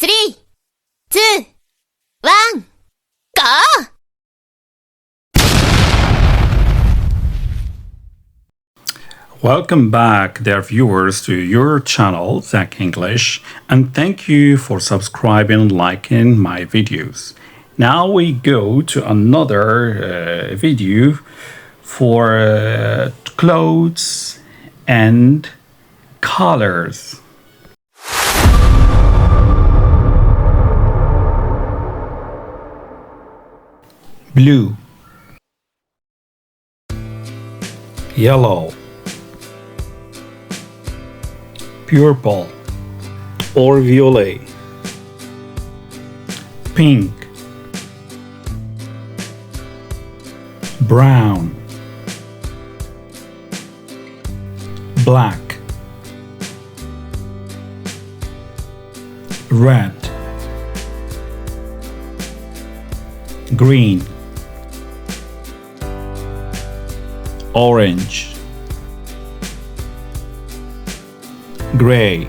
3, 2, 1, go! Welcome back, dear viewers, to your channel, zakinglish, and thank you for subscribing and liking my videos. Now we go to another video for clothes and colors. Blue, yellow, purple or violet, pink, brown, black, red, green, orange, gray,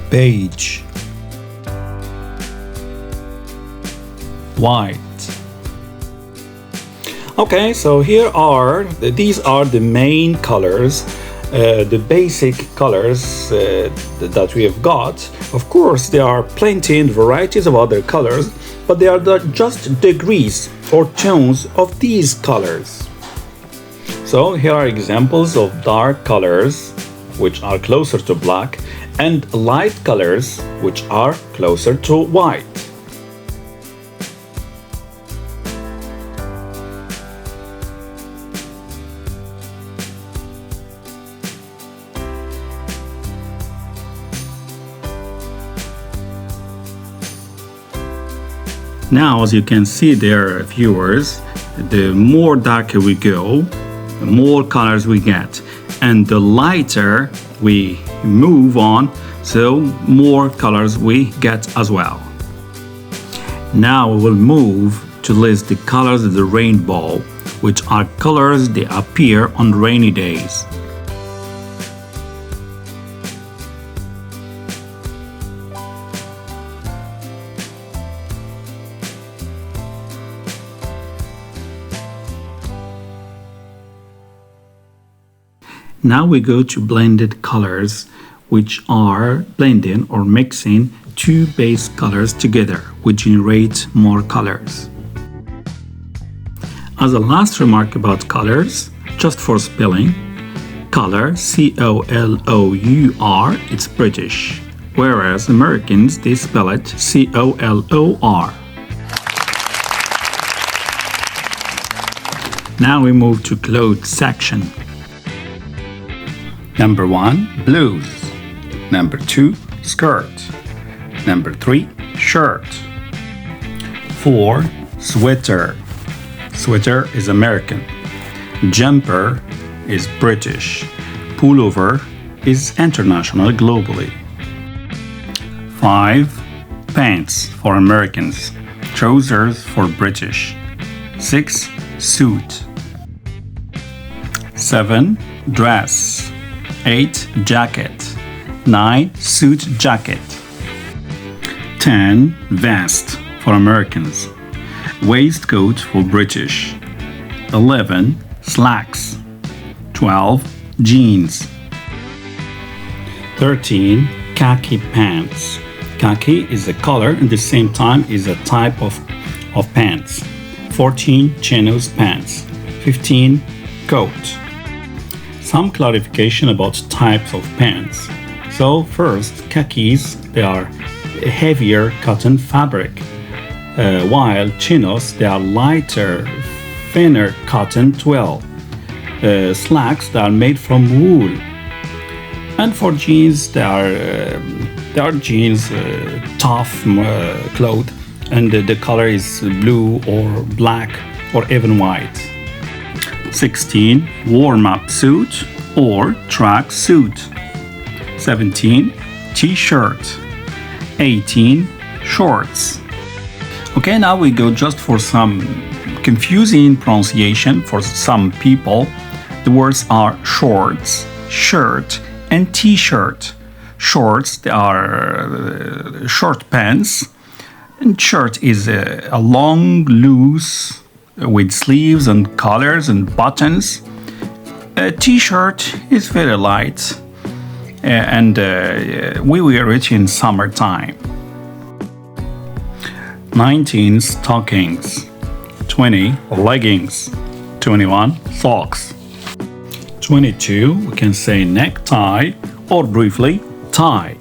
beige, white. Okay, so these are the main colors, the basic colors that we have got. Of course, there are plenty and varieties of other colors, but they are just degrees or tones of these colors. So here are examples of dark colors, which are closer to black, and light colors, which are closer to white. Now, as you can see there, viewers, the more darker we go, the more colors we get, and the lighter we move on, so more colors we get as well. Now we will move to list the colors of the rainbow, which are colors that appear on rainy days. Now we go to blended colors, which are blending or mixing two base colors together, which generate more colors. As a last remark about colors, just for spelling, color, C-O-L-O-U-R, it's British, whereas Americans, they spell it C-O-L-O-R. Now we move to clothes section. Number 1, blues. Number 2, skirt. Number 3, shirt. 4, sweater. Sweater is American. Jumper is British. Pullover is international globally. 5, pants for Americans. Trousers for British. 6, suit. 7, dress. 8, jacket. 9, suit jacket. 10, vest for Americans. Waistcoat for British. 11, slacks. 12, jeans. 13, khaki pants. Khaki is a color and at the same time is a type of pants. 14, chinos pants. 15, coat. Some clarification about types of pants. So first, khakis, they are heavier cotton fabric, while chinos, they are lighter, thinner cotton twill. Slacks, they are made from wool. And for jeans, they are jeans, tough cloth, and the color is blue or black or even white. 16, warm-up suit or track suit. 17, t-shirt. 18, shorts. Okay, now we go just for some confusing pronunciation for some people. The words are shorts, shirt, and t-shirt. Shorts, they are short pants. And shirt is a long, loose, with sleeves and collars and buttons. A t-shirt is very light, and we wear it in summertime. 19 stockings, 20 leggings, 21 socks, 22 we can say necktie or briefly tie,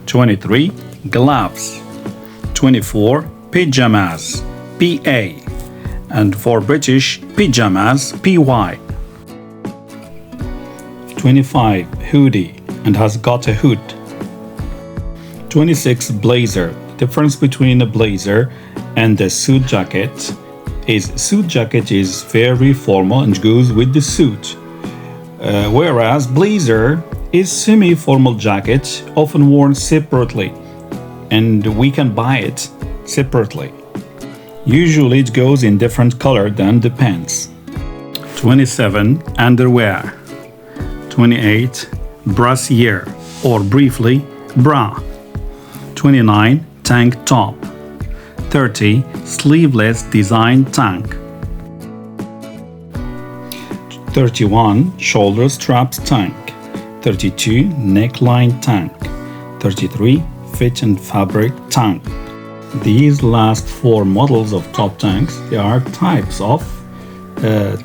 23 gloves, 24 pajamas, PA, and for British pyjamas, PY. 25 hoodie and has got a hood. 26 blazer. The difference between a blazer and a suit jacket is suit jacket is very formal and goes with the suit, whereas blazer is semi-formal jacket often worn separately, and we can buy it separately. Usually it goes in different color than the pants. 27 underwear, 28 brassiere or briefly bra, 29 tank top, 30 sleeveless design tank, 31 shoulder straps tank, 32 neckline tank, 33 fit and fabric tank. These last four models of top tanks, they are types of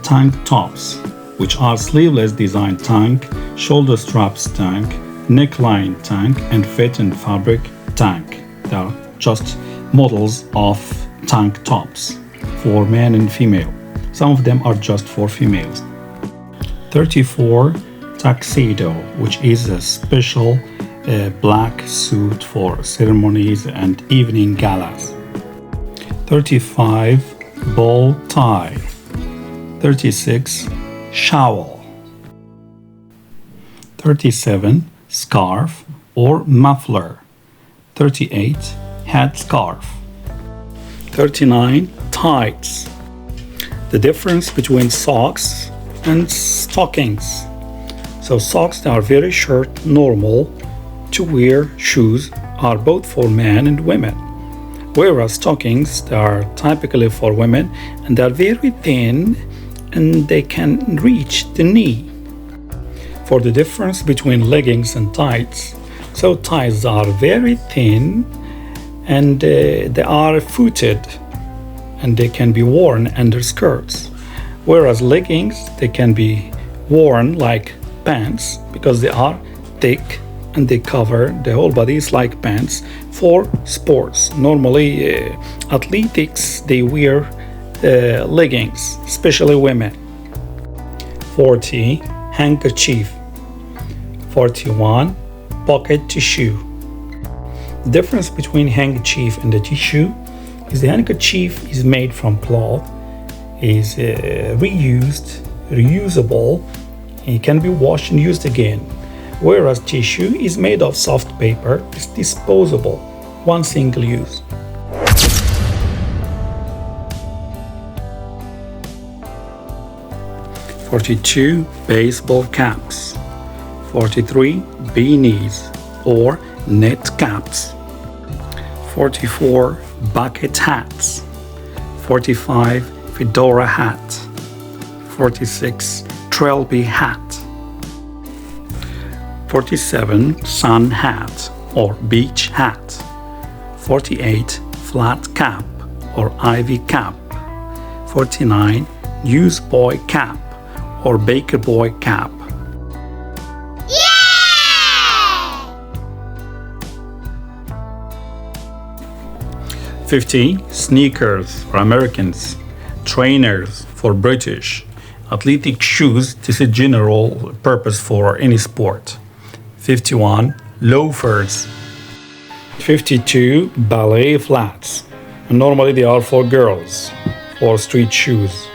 tank tops, which are sleeveless design tank, shoulder straps tank, neckline tank, and fit and fabric tank. They are just models of tank tops for men and female. Some of them are just for females. 34 tuxedo, which is a special black suit for ceremonies and evening galas. 35 bow tie. 36 shawl. 37 scarf or muffler. 38 headscarf. 39 tights. The difference between socks and stockings. So socks are very short, normal to wear shoes, are both for men and women, whereas stockings are typically for women and they are very thin and they can reach the knee. For the difference between leggings and tights, so tights are very thin and they are footed and they can be worn under skirts, whereas leggings, they can be worn like pants because they are thick and they cover the whole body. It's like pants for sports. Normally athletics, they wear leggings, especially women. 40 handkerchief. 41 pocket tissue. The difference between handkerchief and the tissue is the handkerchief is made from cloth, is reusable, it can be washed and used again, whereas tissue is made of soft paper, it's disposable, one single use. "42 baseball caps, 43 beanies or net caps, 44 bucket hats, 45 fedora hat, 46 trilby hat, 47 sun hat or beach hat, 48 flat cap or ivy cap, 49 newsboy cap or baker boy cap. Yeah! 50 sneakers for Americans, trainers for British, athletic shoes, this is general purpose for any sport. 51 loafers. 52 ballet flats, and normally they are for girls, for street shoes.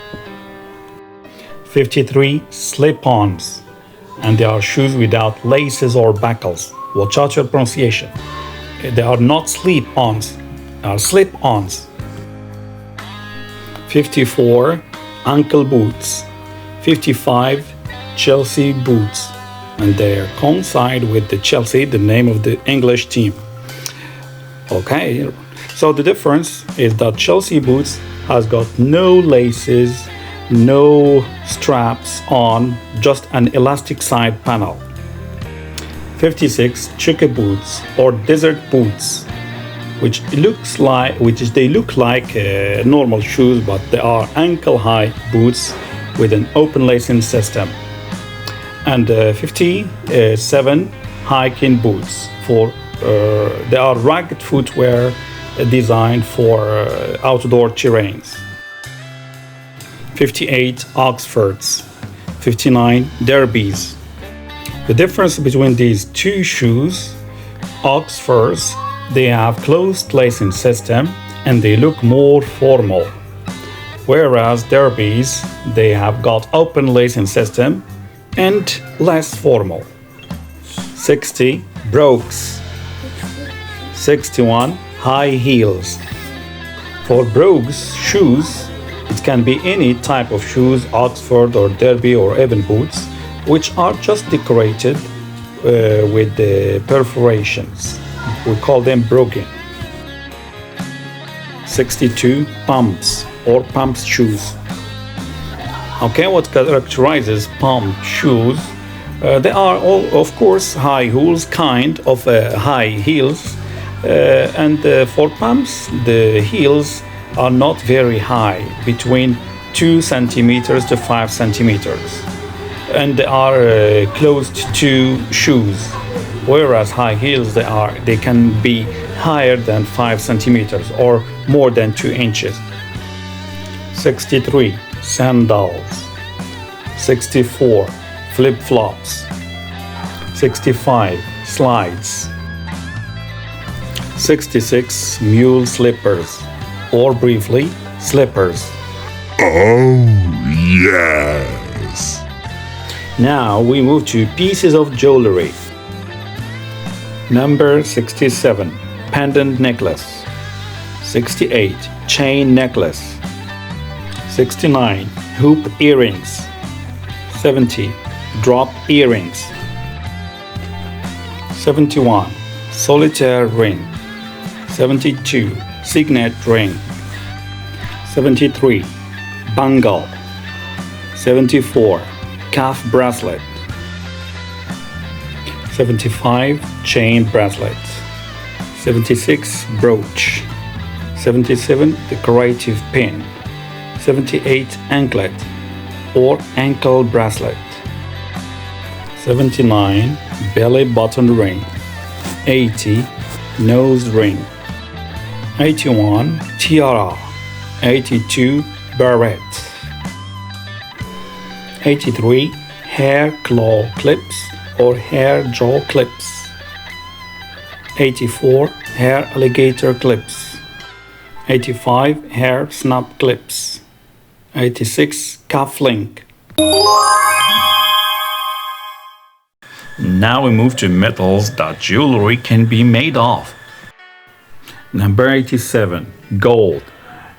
53 slip-ons, and they are shoes without laces or buckles. Watch out your pronunciation. They are not slip-ons, they are slip-ons. 54 ankle boots. 55 Chelsea boots. and they coincide with the Chelsea, the name of the English team. Okay, so the difference is that Chelsea boots has got no laces, no straps on, just an elastic side panel. 56 chica boots or desert boots, which they look like normal shoes, but they are ankle-high boots with an open lacing system. And 57 hiking boots they are rugged footwear designed for outdoor terrains. 58 Oxfords, 59 Derbies. The difference between these two shoes, Oxfords, they have closed lacing system and they look more formal, whereas Derbies, they have got open lacing system and less formal. 60 Brogues, 61 high heels. For Brogues shoes, it can be any type of shoes, Oxford or Derby or even boots, which are just decorated with the perforations. We call them broguing. 62 pumps or pumps shoes. Okay, what characterizes pump shoes? They are all, of course, high heels, kind of high heels. And for pumps, the heels are not very high, between 2 centimeters to 5 centimeters. And they are closed to shoes, whereas high heels, they can be higher than 5 centimeters or more than 2 inches. 63 sandals. 64 flip-flops. 65 slides. 66 mule slippers, or briefly, slippers. Oh, yes. Now we move to pieces of jewelry. Number 67, pendant necklace. 68, chain necklace. 69, hoop earrings. 70, drop earrings. 71, solitaire ring. 72, signet ring. 73, bangle. 74, calf bracelet. 75, chain bracelet. 76, brooch. 77, decorative pin. 78, anklet or ankle bracelet. 79, belly button ring. 80, nose ring. 81, tiara. 82, barrette. 83, hair claw clips or hair jaw clips. 84, hair alligator clips. 85, hair snap clips. 86, cuff link. Now we move to metals that jewelry can be made of. Number 87, gold.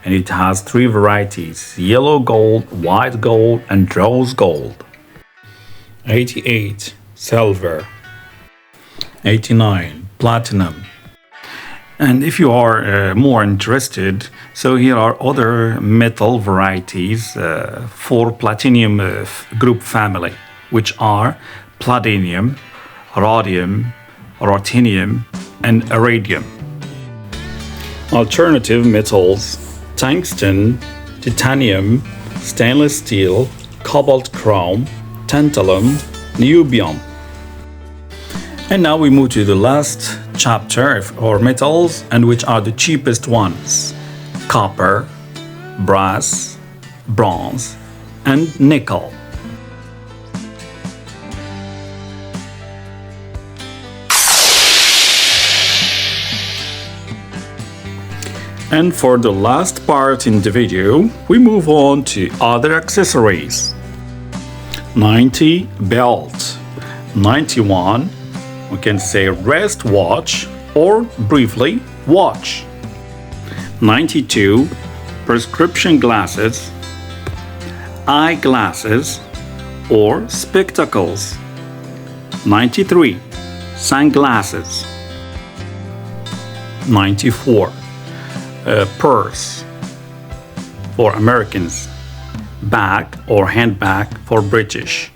And it has 3 varieties: yellow gold, white gold, and rose gold. 88, silver. 89, platinum. And if you are more interested, so here are other metal varieties for platinum group family, which are palladium, rhodium, ruthenium, and iridium. Alternative metals: tungsten, titanium, stainless steel, cobalt chrome, tantalum, niobium. And now we move to the last chapter or metals, and which are the cheapest ones: copper, brass, bronze, and nickel. And for the last part in the video, we move on to other accessories. 90, belt. 91, we can say wrist watch or briefly watch. 92, prescription glasses, eyeglasses or spectacles. 93. Sunglasses. 94. Purse for Americans. Bag or handbag for British,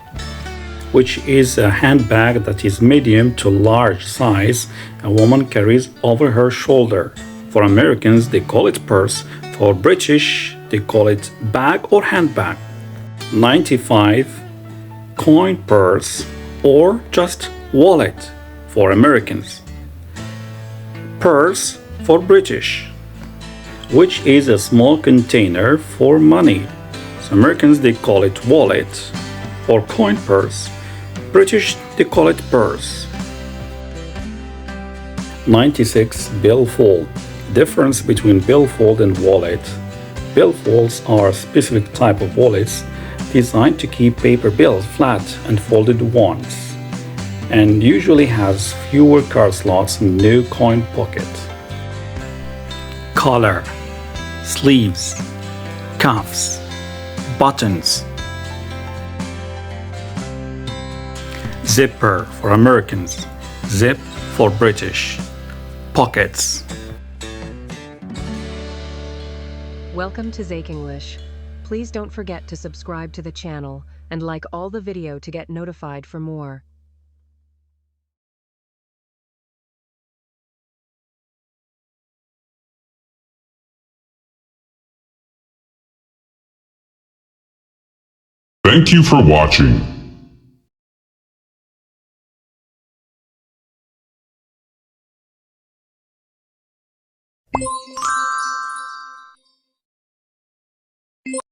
which is a handbag that is medium to large size a woman carries over her shoulder. For Americans, they call it purse. For British, they call it bag or handbag. 95. Coin purse or just wallet for Americans. Purse for British, which is a small container for money. So Americans, they call it wallet or coin purse. British, they call it purse. 96. Billfold. Difference between billfold and wallet. Billfolds are a specific type of wallets designed to keep paper bills flat and folded once, and usually has fewer card slots and no coin pocket. Collar, sleeves, cuffs, buttons. Zipper for Americans, zip for British. Pockets. Welcome to Zakinglish. Please don't forget to subscribe to the channel and like all the video to get notified for more. Thank you for watching.